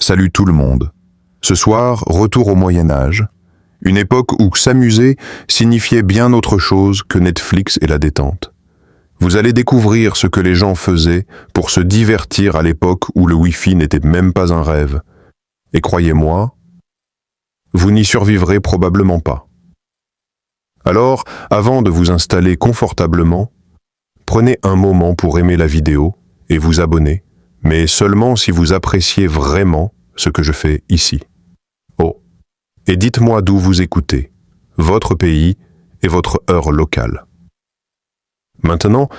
Salut tout le monde. Ce soir, retour au Moyen-Âge, une époque où s'amuser signifiait bien autre chose que Netflix et la détente. Vous allez découvrir ce que les gens faisaient pour se divertir à l'époque où le Wi-Fi n'était même pas un rêve. Et croyez-moi, vous n'y survivrez probablement pas. Alors, avant de vous installer confortablement, prenez un moment pour aimer la vidéo et vous abonner, mais seulement si vous appréciez vraiment ce que je fais ici. Oh, et dites-moi d'où vous écoutez, votre pays et votre heure locale. Maintenant,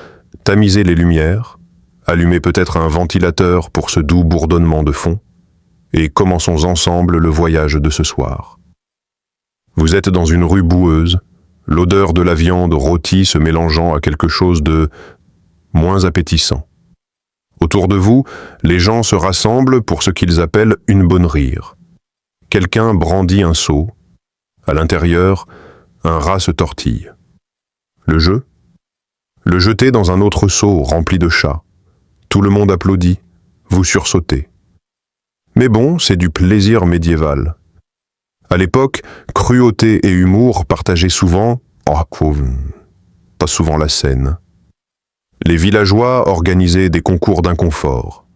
tamisez les lumières, allumez peut-être un ventilateur pour ce doux bourdonnement de fond, et commençons ensemble le voyage de ce soir. Vous êtes dans une rue boueuse, l'odeur de la viande rôtie se mélangeant à quelque chose de moins appétissant. Autour de vous, les gens se rassemblent pour ce qu'ils appellent une bonne rire. Quelqu'un brandit un seau. À l'intérieur, un rat se tortille. Le jeu ? Le jeter dans un autre seau rempli de chats. Tout le monde applaudit, vous sursautez. Mais bon, c'est du plaisir médiéval. À l'époque, cruauté et humour partageaient souvent, pas souvent la scène. Les villageois organisaient des concours d'inconfort.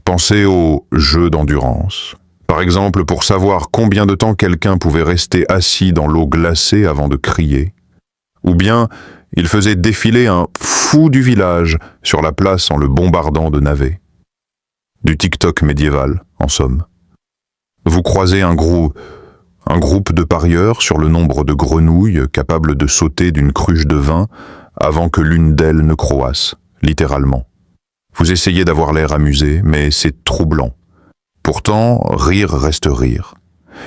Pensez aux jeux d'endurance. Par exemple, pour savoir combien de temps quelqu'un pouvait rester assis dans l'eau glacée avant de crier. Ou bien, ils faisaient défiler un fou du village sur la place en le bombardant de navets. Du TikTok médiéval, en somme. Vous croisez un groupe de parieurs sur le nombre de grenouilles capables de sauter d'une cruche de vin avant que l'une d'elles ne croasse, littéralement. Vous essayez d'avoir l'air amusé, mais c'est troublant. Pourtant, rire reste rire.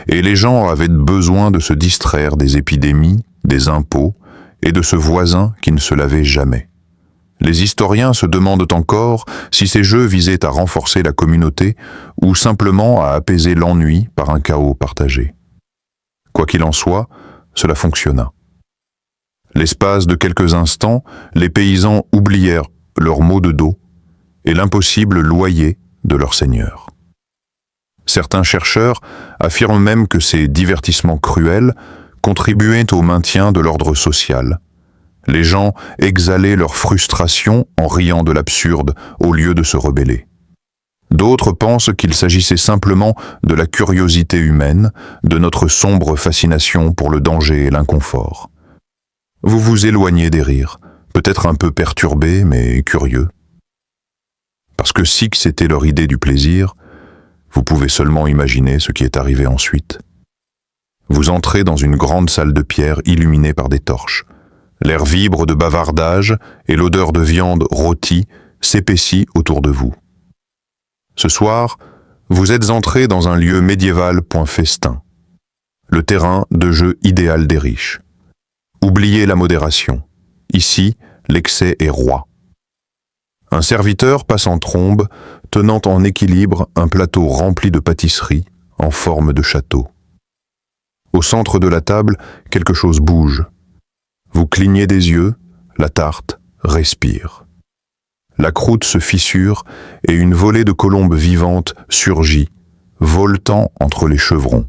Et les gens avaient besoin de se distraire des épidémies, des impôts et de ce voisin qui ne se lavait jamais. Les historiens se demandent encore si ces jeux visaient à renforcer la communauté ou simplement à apaiser l'ennui par un chaos partagé. Quoi qu'il en soit, cela fonctionna. L'espace de quelques instants, les paysans oublièrent leurs maux de dos et l'impossible loyer de leur seigneur. Certains chercheurs affirment même que ces divertissements cruels contribuaient au maintien de l'ordre social. Les gens exhalaient leur frustration en riant de l'absurde au lieu de se rebeller. D'autres pensent qu'il s'agissait simplement de la curiosité humaine, de notre sombre fascination pour le danger et l'inconfort. Vous vous éloignez des rires, peut-être un peu perturbés mais curieux. Parce que si c'était leur idée du plaisir, vous pouvez seulement imaginer ce qui est arrivé ensuite. Vous entrez dans une grande salle de pierre illuminée par des torches. L'air vibre de bavardage et l'odeur de viande rôtie s'épaissit autour de vous. Ce soir, vous êtes entré dans un lieu médiéval point festin. Le terrain de jeu idéal des riches. Oubliez la modération. Ici, l'excès est roi. Un serviteur passe en trombe, tenant en équilibre un plateau rempli de pâtisseries en forme de château. Au centre de la table, quelque chose bouge. Vous clignez des yeux, la tarte respire. La croûte se fissure et une volée de colombes vivantes surgit, voletant entre les chevrons.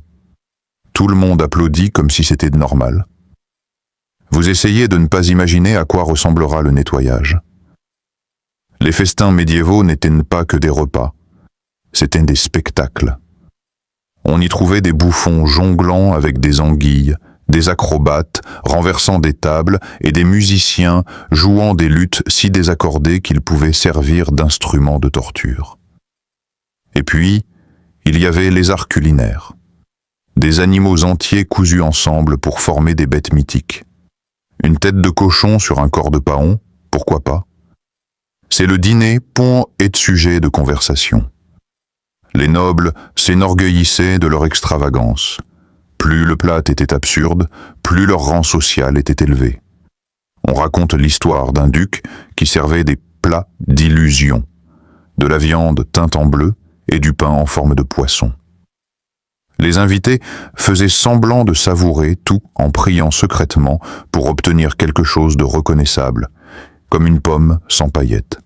Tout le monde applaudit comme si c'était normal. Vous essayez de ne pas imaginer à quoi ressemblera le nettoyage. Les festins médiévaux n'étaient pas que des repas, c'étaient des spectacles. On y trouvait des bouffons jonglant avec des anguilles, des acrobates renversant des tables et des musiciens jouant des luths si désaccordées qu'ils pouvaient servir d'instruments de torture. Et puis, il y avait les arts culinaires. Des animaux entiers cousus ensemble pour former des bêtes mythiques. Une tête de cochon sur un corps de paon, pourquoi pas? C'est le dîner, pont et de sujet de conversation. Les nobles s'énorgueillissaient de leur extravagance. Plus le plat était absurde, plus leur rang social était élevé. On raconte l'histoire d'un duc qui servait des plats d'illusion, de la viande teinte en bleu et du pain en forme de poisson. Les invités faisaient semblant de savourer tout en priant secrètement pour obtenir quelque chose de reconnaissable, comme une pomme sans paillettes.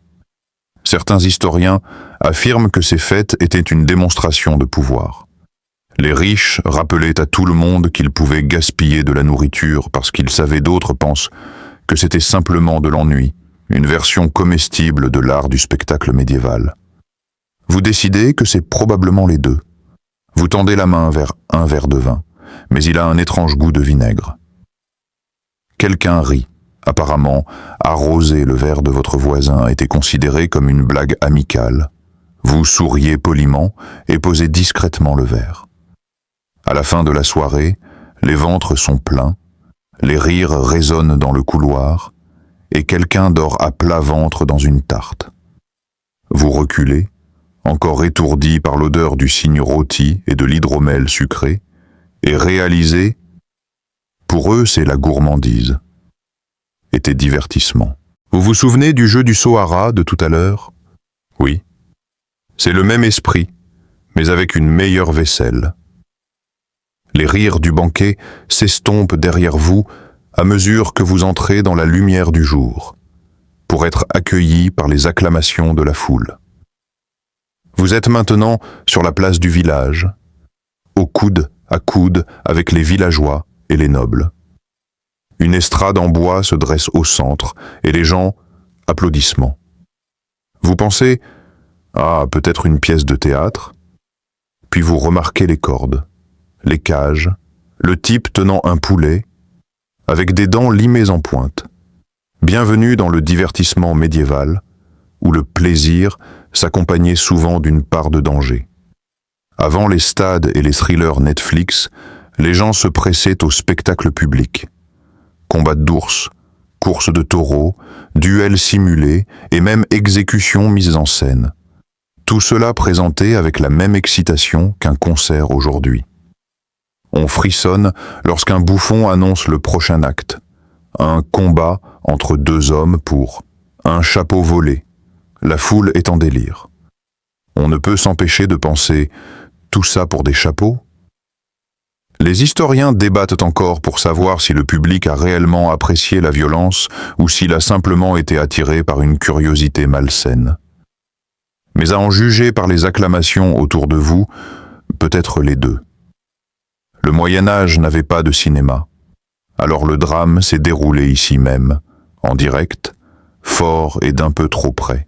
Certains historiens affirment que ces fêtes étaient une démonstration de pouvoir. Les riches rappelaient à tout le monde qu'ils pouvaient gaspiller de la nourriture parce qu'ils savaient, d'autres pensent que c'était simplement de l'ennui, une version comestible de l'art du spectacle médiéval. Vous décidez que c'est probablement les deux. Vous tendez la main vers un verre de vin, mais il a un étrange goût de vinaigre. Quelqu'un rit. Apparemment, arroser le verre de votre voisin était considéré comme une blague amicale. Vous souriez poliment et posez discrètement le verre. À la fin de la soirée, les ventres sont pleins, les rires résonnent dans le couloir, et quelqu'un dort à plat ventre dans une tarte. Vous reculez, encore étourdi par l'odeur du cygne rôti et de l'hydromel sucré, et réalisez, pour eux c'est la gourmandise. Était divertissement. Vous vous souvenez du jeu du Sohara de tout à l'heure? Oui. C'est le même esprit, mais avec une meilleure vaisselle. Les rires du banquet s'estompent derrière vous à mesure que vous entrez dans la lumière du jour, pour être accueillis par les acclamations de la foule. Vous êtes maintenant sur la place du village, au coude à coude avec les villageois et les nobles. Une estrade en bois se dresse au centre et les gens, applaudissements. Vous pensez, peut-être une pièce de théâtre, puis vous remarquez les cordes, les cages, le type tenant un poulet, avec des dents limées en pointe. Bienvenue dans le divertissement médiéval, où le plaisir s'accompagnait souvent d'une part de danger. Avant les stades et les thrillers Netflix, les gens se pressaient au spectacle public. Combats d'ours, courses de taureaux, duels simulés et même exécutions mises en scène. Tout cela présenté avec la même excitation qu'un concert aujourd'hui. On frissonne lorsqu'un bouffon annonce le prochain acte. Un combat entre deux hommes pour un chapeau volé. La foule est en délire. On ne peut s'empêcher de penser « tout ça pour des chapeaux ?» Les historiens débattent encore pour savoir si le public a réellement apprécié la violence ou s'il a simplement été attiré par une curiosité malsaine. Mais à en juger par les acclamations autour de vous, peut-être les deux. Le Moyen-Âge n'avait pas de cinéma, alors le drame s'est déroulé ici même, en direct, fort et d'un peu trop près.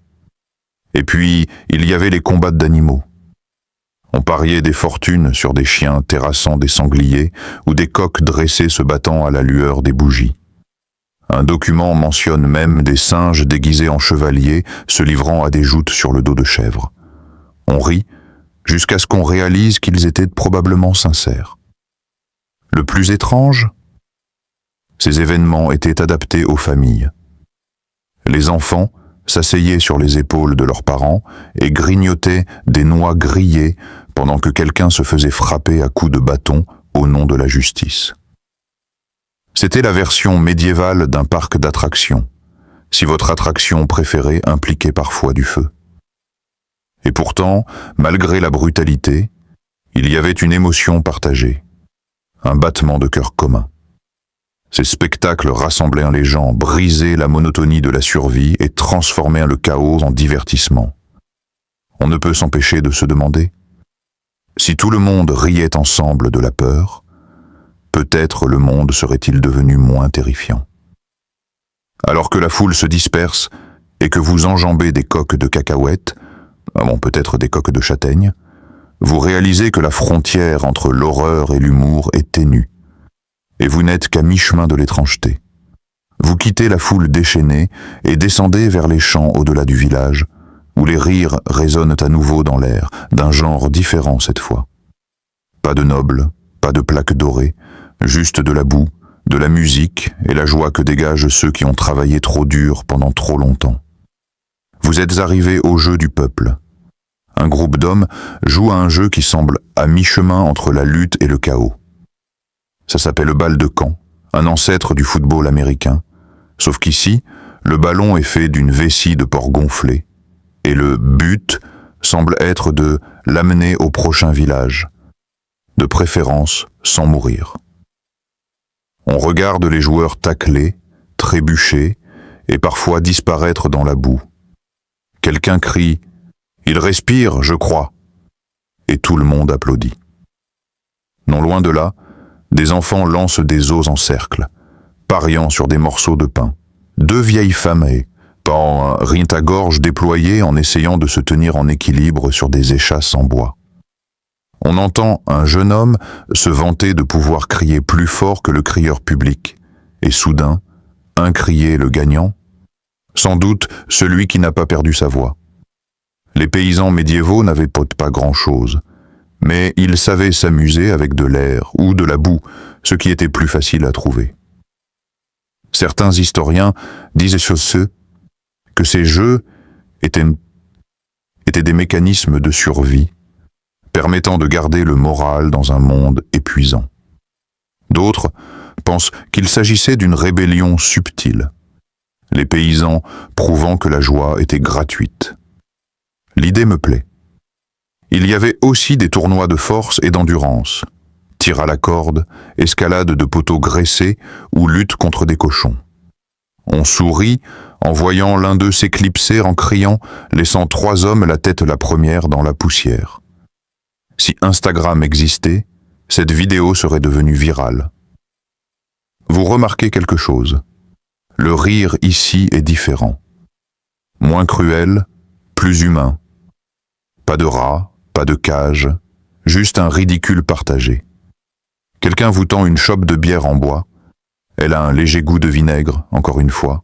Et puis, il y avait les combats d'animaux. On pariait des fortunes sur des chiens terrassant des sangliers ou des coqs dressés se battant à la lueur des bougies. Un document mentionne même des singes déguisés en chevaliers se livrant à des joutes sur le dos de chèvres. On rit jusqu'à ce qu'on réalise qu'ils étaient probablement sincères. Le plus étrange, ces événements étaient adaptés aux familles. Les enfants s'asseyaient sur les épaules de leurs parents et grignotaient des noix grillées pendant que quelqu'un se faisait frapper à coups de bâton au nom de la justice. C'était la version médiévale d'un parc d'attractions, si votre attraction préférée impliquait parfois du feu. Et pourtant, malgré la brutalité, il y avait une émotion partagée, un battement de cœur commun. Ces spectacles rassemblaient les gens, brisaient la monotonie de la survie et transformaient le chaos en divertissement. On ne peut s'empêcher de se demander, si tout le monde riait ensemble de la peur, peut-être le monde serait-il devenu moins terrifiant. Alors que la foule se disperse et que vous enjambez des coques de cacahuètes, peut-être des coques de châtaignes, vous réalisez que la frontière entre l'horreur et l'humour est ténue, et vous n'êtes qu'à mi-chemin de l'étrangeté. Vous quittez la foule déchaînée et descendez vers les champs au-delà du village, où les rires résonnent à nouveau dans l'air, d'un genre différent cette fois. Pas de nobles, pas de plaques dorées, juste de la boue, de la musique et la joie que dégagent ceux qui ont travaillé trop dur pendant trop longtemps. Vous êtes arrivés au jeu du peuple. Un groupe d'hommes joue à un jeu qui semble à mi-chemin entre la lutte et le chaos. Ça s'appelle le bal de camp, un ancêtre du football américain, sauf qu'ici, le ballon est fait d'une vessie de porc gonflée, et le but semble être de l'amener au prochain village, de préférence sans mourir. On regarde les joueurs tacler, trébucher et parfois disparaître dans la boue. Quelqu'un crie « Il respire, je crois !» et tout le monde applaudit. Non loin de là, des enfants lancent des os en cercle, pariant sur des morceaux de pain. Deux vieilles femmes rient à gorge déployée en essayant de se tenir en équilibre sur des échasses en bois. On entend un jeune homme se vanter de pouvoir crier plus fort que le crieur public, et soudain, un crier le gagnant, sans doute celui qui n'a pas perdu sa voix. Les paysans médiévaux n'avaient pas grand-chose, mais ils savaient s'amuser avec de l'air ou de la boue, ce qui était plus facile à trouver. Certains historiens disent que ces jeux étaient des mécanismes de survie, permettant de garder le moral dans un monde épuisant. D'autres pensent qu'il s'agissait d'une rébellion subtile, les paysans prouvant que la joie était gratuite. L'idée me plaît. Il y avait aussi des tournois de force et d'endurance, tir à la corde, escalade de poteaux graissés ou lutte contre des cochons. On sourit en voyant l'un d'eux s'éclipser en criant, laissant 3 hommes la tête la première dans la poussière. Si Instagram existait, cette vidéo serait devenue virale. Vous remarquez quelque chose. Le rire ici est différent. Moins cruel, plus humain. Pas de rats, pas de cage, juste un ridicule partagé. Quelqu'un vous tend une chope de bière en bois. Elle a un léger goût de vinaigre, encore une fois,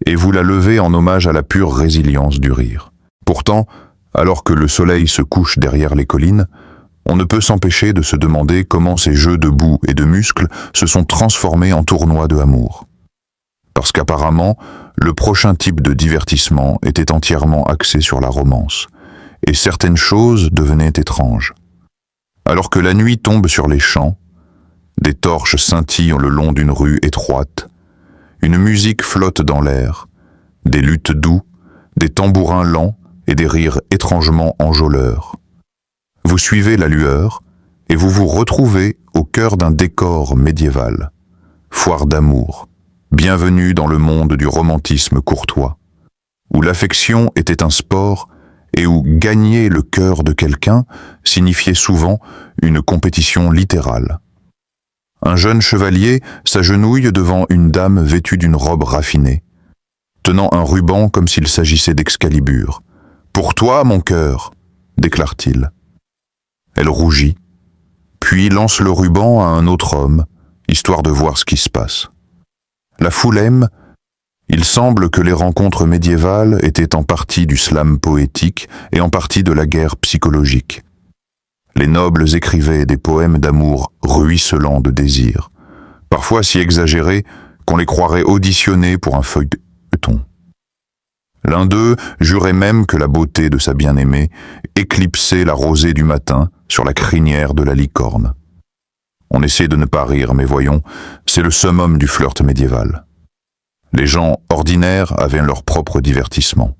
et vous la levez en hommage à la pure résilience du rire. Pourtant, alors que le soleil se couche derrière les collines, on ne peut s'empêcher de se demander comment ces jeux de boue et de muscles se sont transformés en tournois de amour. Parce qu'apparemment, le prochain type de divertissement était entièrement axé sur la romance, et certaines choses devenaient étranges. Alors que la nuit tombe sur les champs, des torches scintillent le long d'une rue étroite, une musique flotte dans l'air, des luttes doux, des tambourins lents et des rires étrangement enjôleurs. Vous suivez la lueur et vous vous retrouvez au cœur d'un décor médiéval. Foire d'amour, bienvenue dans le monde du romantisme courtois, où l'affection était un sport et où gagner le cœur de quelqu'un signifiait souvent une compétition littérale. Un jeune chevalier s'agenouille devant une dame vêtue d'une robe raffinée, tenant un ruban comme s'il s'agissait d'Excalibur. « Pour toi, mon cœur !» déclare-t-il. Elle rougit, puis lance le ruban à un autre homme, histoire de voir ce qui se passe. La foule aime. Il semble que les rencontres médiévales étaient en partie du slam poétique et en partie de la guerre psychologique. Les nobles écrivaient des poèmes d'amour ruisselants de désir, parfois si exagérés qu'on les croirait auditionnés pour un feuilleton. L'un d'eux jurait même que la beauté de sa bien-aimée éclipsait la rosée du matin sur la crinière de la licorne. On essaie de ne pas rire, mais voyons, c'est le summum du flirt médiéval. Les gens ordinaires avaient leur propre divertissement.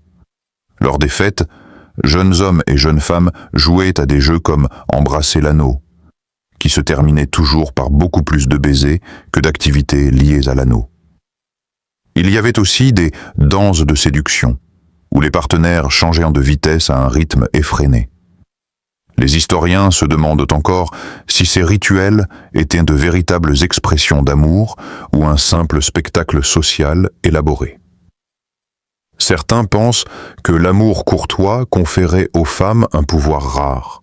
Lors des fêtes, jeunes hommes et jeunes femmes jouaient à des jeux comme embrasser l'anneau, qui se terminaient toujours par beaucoup plus de baisers que d'activités liées à l'anneau. Il y avait aussi des danses de séduction, où les partenaires changeaient de vitesse à un rythme effréné. Les historiens se demandent encore si ces rituels étaient de véritables expressions d'amour ou un simple spectacle social élaboré. Certains pensent que l'amour courtois conférait aux femmes un pouvoir rare.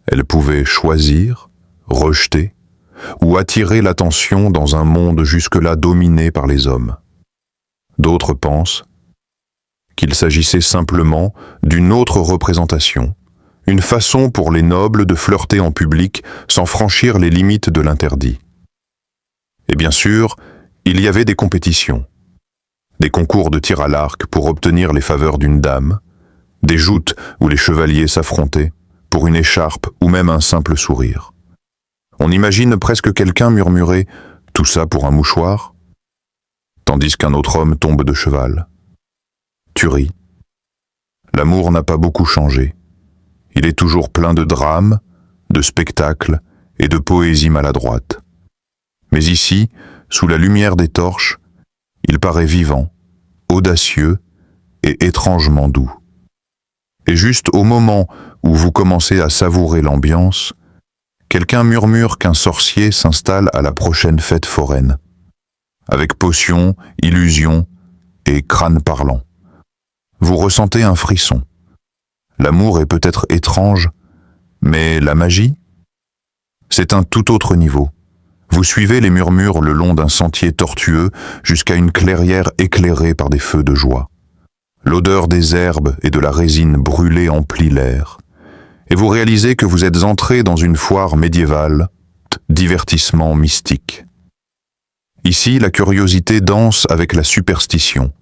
Elles pouvaient choisir, rejeter ou attirer l'attention dans un monde jusque-là dominé par les hommes. D'autres pensent qu'il s'agissait simplement d'une autre représentation, une façon pour les nobles de flirter en public sans franchir les limites de l'interdit. Et bien sûr, il y avait des compétitions. Des concours de tir à l'arc pour obtenir les faveurs d'une dame, des joutes où les chevaliers s'affrontaient pour une écharpe ou même un simple sourire. On imagine presque quelqu'un murmurer « tout ça pour un mouchoir ?» tandis qu'un autre homme tombe de cheval. Tu ris. L'amour n'a pas beaucoup changé. Il est toujours plein de drames, de spectacles et de poésie maladroite. Mais ici, sous la lumière des torches, il paraît vivant, audacieux et étrangement doux. Et juste au moment où vous commencez à savourer l'ambiance, quelqu'un murmure qu'un sorcier s'installe à la prochaine fête foraine, avec potions, illusions et crâne parlant. Vous ressentez un frisson. L'amour est peut-être étrange, mais la magie, c'est un tout autre niveau. Vous suivez les murmures le long d'un sentier tortueux jusqu'à une clairière éclairée par des feux de joie. L'odeur des herbes et de la résine brûlée emplit l'air, et vous réalisez que vous êtes entré dans une foire médiévale, divertissement mystique. Ici, la curiosité danse avec la superstition,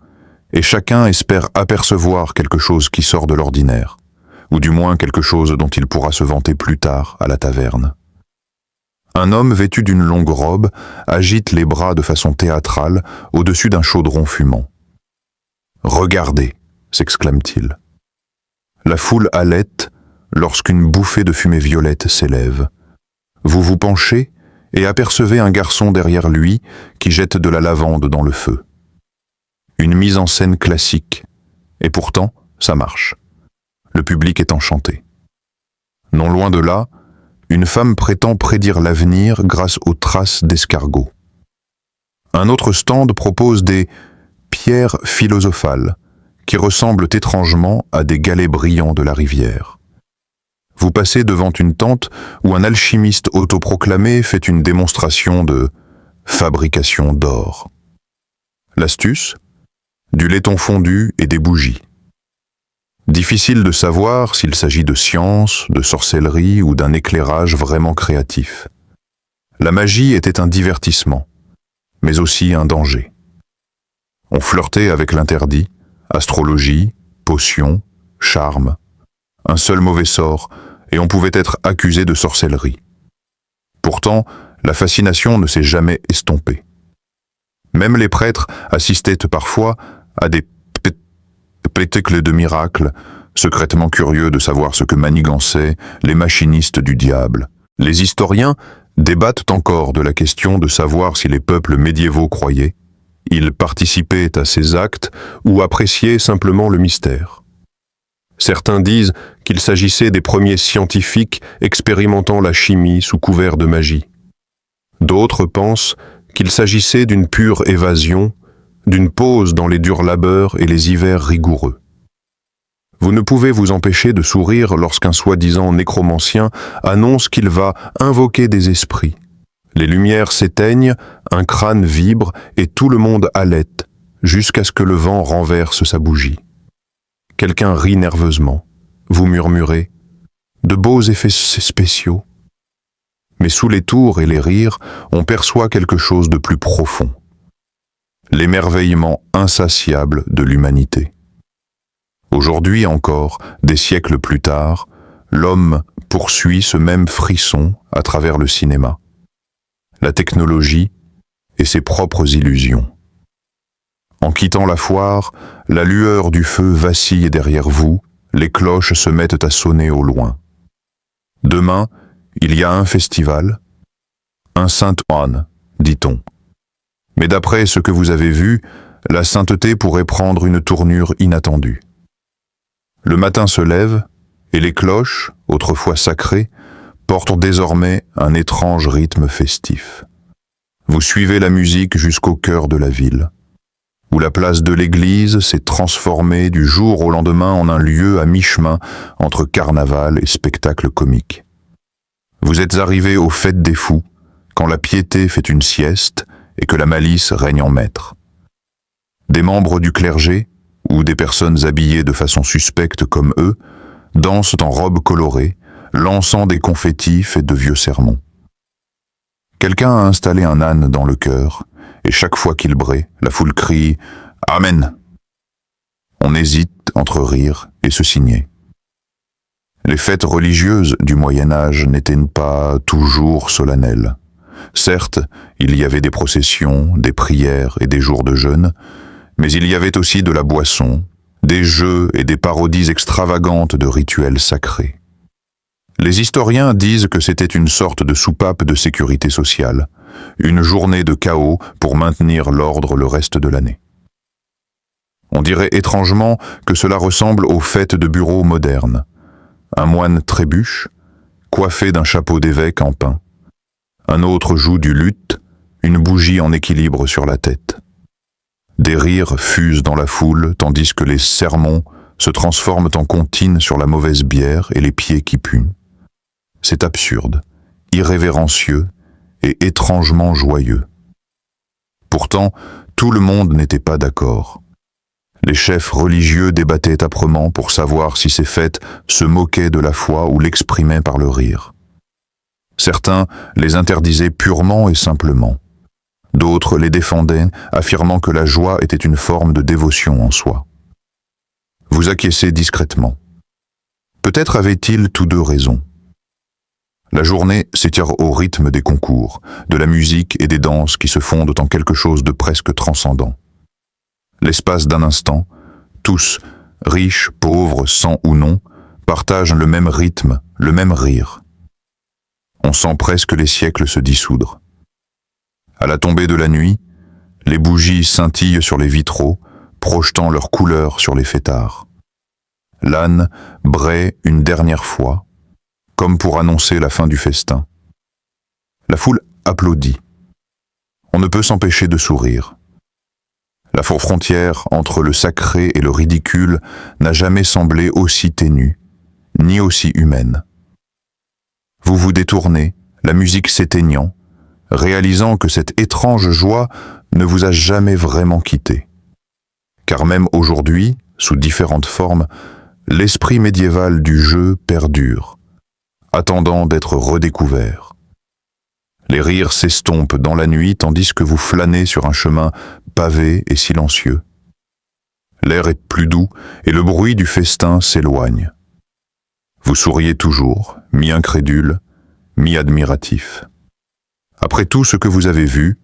et chacun espère apercevoir quelque chose qui sort de l'ordinaire, ou du moins quelque chose dont il pourra se vanter plus tard à la taverne. Un homme vêtu d'une longue robe agite les bras de façon théâtrale au-dessus d'un chaudron fumant. « Regardez !» s'exclame-t-il. La foule halète lorsqu'une bouffée de fumée violette s'élève. Vous vous penchez et apercevez un garçon derrière lui qui jette de la lavande dans le feu. Une mise en scène classique, et pourtant, ça marche. Le public est enchanté. Non loin de là, une femme prétend prédire l'avenir grâce aux traces d'escargots. Un autre stand propose des pierres philosophales qui ressemblent étrangement à des galets brillants de la rivière. Vous passez devant une tente où un alchimiste autoproclamé fait une démonstration de fabrication d'or. L'astuce ? Du laiton fondu et des bougies. Difficile de savoir s'il s'agit de science, de sorcellerie ou d'un éclairage vraiment créatif. La magie était un divertissement, mais aussi un danger. On flirtait avec l'interdit, astrologie, potions, charme. Un seul mauvais sort, et on pouvait être accusé de sorcellerie. Pourtant, la fascination ne s'est jamais estompée. Même les prêtres assistaient parfois à des spectacles de miracles, secrètement curieux de savoir ce que manigançaient les machinistes du diable. Les historiens débattent encore de la question de savoir si les peuples médiévaux croyaient. Ils participaient à ces actes ou appréciaient simplement le mystère. Certains disent qu'il s'agissait des premiers scientifiques expérimentant la chimie sous couvert de magie. D'autres pensent qu'il s'agissait d'une pure évasion, d'une pause dans les durs labeurs et les hivers rigoureux. Vous ne pouvez vous empêcher de sourire lorsqu'un soi-disant nécromancien annonce qu'il va invoquer des esprits. Les lumières s'éteignent, un crâne vibre et tout le monde halète, jusqu'à ce que le vent renverse sa bougie. Quelqu'un rit nerveusement. Vous murmurez « De beaux effets spéciaux ». Mais sous les tours et les rires, on perçoit quelque chose de plus profond. L'émerveillement insatiable de l'humanité. Aujourd'hui encore, des siècles plus tard, l'homme poursuit ce même frisson à travers le cinéma, la technologie et ses propres illusions. En quittant la foire, la lueur du feu vacille derrière vous, les cloches se mettent à sonner au loin. Demain, il y a un festival, un Sainte-Anne, dit-on. Mais d'après ce que vous avez vu, la sainteté pourrait prendre une tournure inattendue. Le matin se lève, et les cloches, autrefois sacrées, portent désormais un étrange rythme festif. Vous suivez la musique jusqu'au cœur de la ville, où la place de l'église s'est transformée du jour au lendemain en un lieu à mi-chemin entre carnaval et spectacle comique. Vous êtes arrivé aux fêtes des fous, quand la piété fait une sieste et que la malice règne en maître. Des membres du clergé, ou des personnes habillées de façon suspecte comme eux, dansent en robes colorées, lançant des confettis faits de vieux sermons. Quelqu'un a installé un âne dans le chœur, et chaque fois qu'il braie, la foule crie « Amen ». On hésite entre rire et se signer. Les fêtes religieuses du Moyen-Âge n'étaient pas toujours solennelles. Certes, il y avait des processions, des prières et des jours de jeûne, mais il y avait aussi de la boisson, des jeux et des parodies extravagantes de rituels sacrés. Les historiens disent que c'était une sorte de soupape de sécurité sociale, une journée de chaos pour maintenir l'ordre le reste de l'année. On dirait étrangement que cela ressemble aux fêtes de bureau modernes. Un moine trébuche, coiffé d'un chapeau d'évêque en pin. Un autre joue du luth, une bougie en équilibre sur la tête. Des rires fusent dans la foule, tandis que les sermons se transforment en comptines sur la mauvaise bière et les pieds qui puent. C'est absurde, irrévérencieux et étrangement joyeux. Pourtant, tout le monde n'était pas d'accord. Les chefs religieux débattaient âprement pour savoir si ces fêtes se moquaient de la foi ou l'exprimaient par le rire. Certains les interdisaient purement et simplement. D'autres les défendaient, affirmant que la joie était une forme de dévotion en soi. Vous acquiescez discrètement. Peut-être avaient-ils tous deux raison. La journée s'étire au rythme des concours, de la musique et des danses qui se fondent en quelque chose de presque transcendant. L'espace d'un instant, tous, riches, pauvres, sans ou non, partagent le même rythme, le même rire. On sent presque les siècles se dissoudre. À la tombée de la nuit, les bougies scintillent sur les vitraux, projetant leurs couleurs sur les fêtards. L'âne braie une dernière fois, comme pour annoncer la fin du festin. La foule applaudit. On ne peut s'empêcher de sourire. La frontière entre le sacré et le ridicule n'a jamais semblé aussi ténue, ni aussi humaine. Vous vous détournez, la musique s'éteignant, réalisant que cette étrange joie ne vous a jamais vraiment quitté. Car même aujourd'hui, sous différentes formes, l'esprit médiéval du jeu perdure, attendant d'être redécouvert. Les rires s'estompent dans la nuit tandis que vous flânez sur un chemin pavé et silencieux. L'air est plus doux et le bruit du festin s'éloigne. Vous souriez toujours, mi-incrédule, mi-admiratif. Après tout ce que vous avez vu,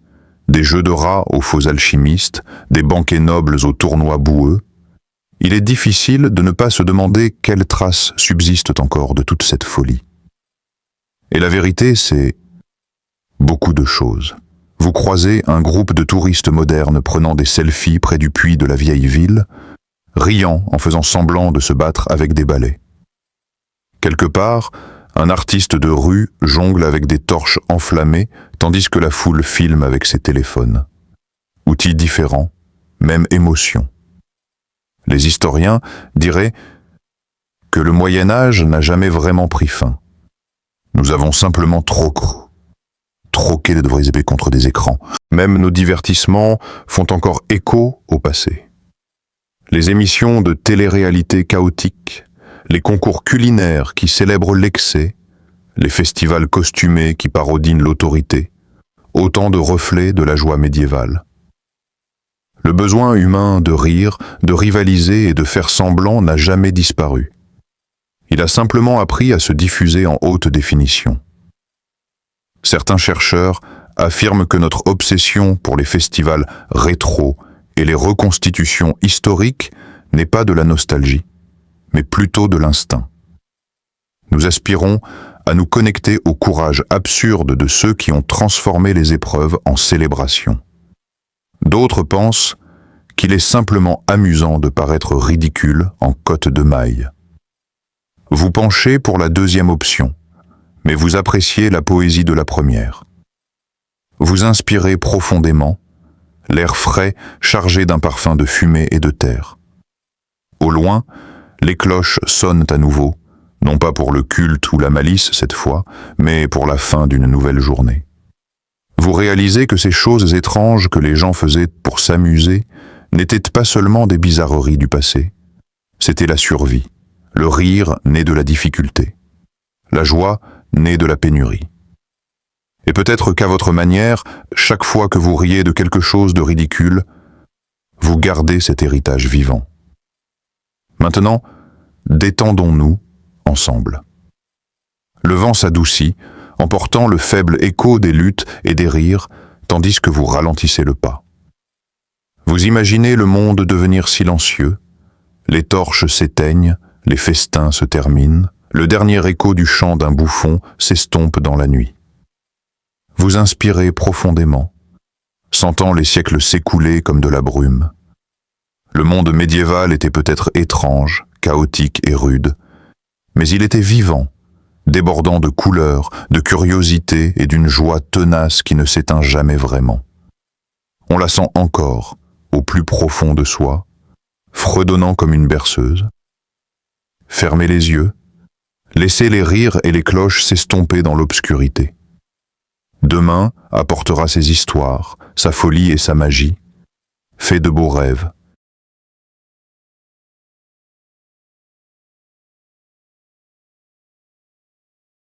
des jeux de rats aux faux alchimistes, des banquets nobles aux tournois boueux, il est difficile de ne pas se demander quelles traces subsistent encore de toute cette folie. Et la vérité, c'est beaucoup de choses. Vous croisez un groupe de touristes modernes prenant des selfies près du puits de la vieille ville, riant en faisant semblant de se battre avec des balais. Quelque part, un artiste de rue jongle avec des torches enflammées tandis que la foule filme avec ses téléphones. Outils différents, même émotion. Les historiens diraient que le Moyen-Âge n'a jamais vraiment pris fin. Nous avons simplement troqué de vrais épées contre des écrans. Même nos divertissements font encore écho au passé. Les émissions de télé-réalité chaotiques, les concours culinaires qui célèbrent l'excès, les festivals costumés qui parodient l'autorité, autant de reflets de la joie médiévale. Le besoin humain de rire, de rivaliser et de faire semblant n'a jamais disparu. Il a simplement appris à se diffuser en haute définition. Certains chercheurs affirment que notre obsession pour les festivals rétro et les reconstitutions historiques n'est pas de la nostalgie, mais plutôt de l'instinct. Nous aspirons à nous connecter au courage absurde de ceux qui ont transformé les épreuves en célébration. D'autres pensent qu'il est simplement amusant de paraître ridicule en cotte de maille. Vous penchez pour la deuxième option, mais vous appréciez la poésie de la première. Vous inspirez profondément, l'air frais chargé d'un parfum de fumée et de terre. Au loin, les cloches sonnent à nouveau, non pas pour le culte ou la malice cette fois, mais pour la fin d'une nouvelle journée. Vous réalisez que ces choses étranges que les gens faisaient pour s'amuser n'étaient pas seulement des bizarreries du passé, c'était la survie, le rire né de la difficulté, la joie née de la pénurie. Et peut-être qu'à votre manière, chaque fois que vous riez de quelque chose de ridicule, vous gardez cet héritage vivant. Maintenant, détendons-nous ensemble. Le vent s'adoucit, emportant le faible écho des luttes et des rires, tandis que vous ralentissez le pas. Vous imaginez le monde devenir silencieux, les torches s'éteignent, les festins se terminent, le dernier écho du chant d'un bouffon s'estompe dans la nuit. Vous inspirez profondément, sentant les siècles s'écouler comme de la brume. Le monde médiéval était peut-être étrange, chaotique et rude, mais il était vivant, débordant de couleurs, de curiosité et d'une joie tenace qui ne s'éteint jamais vraiment. On la sent encore, au plus profond de soi, fredonnant comme une berceuse. Fermez les yeux, laissez les rires et les cloches s'estomper dans l'obscurité. Demain apportera ses histoires, sa folie et sa magie. Fais de beaux rêves.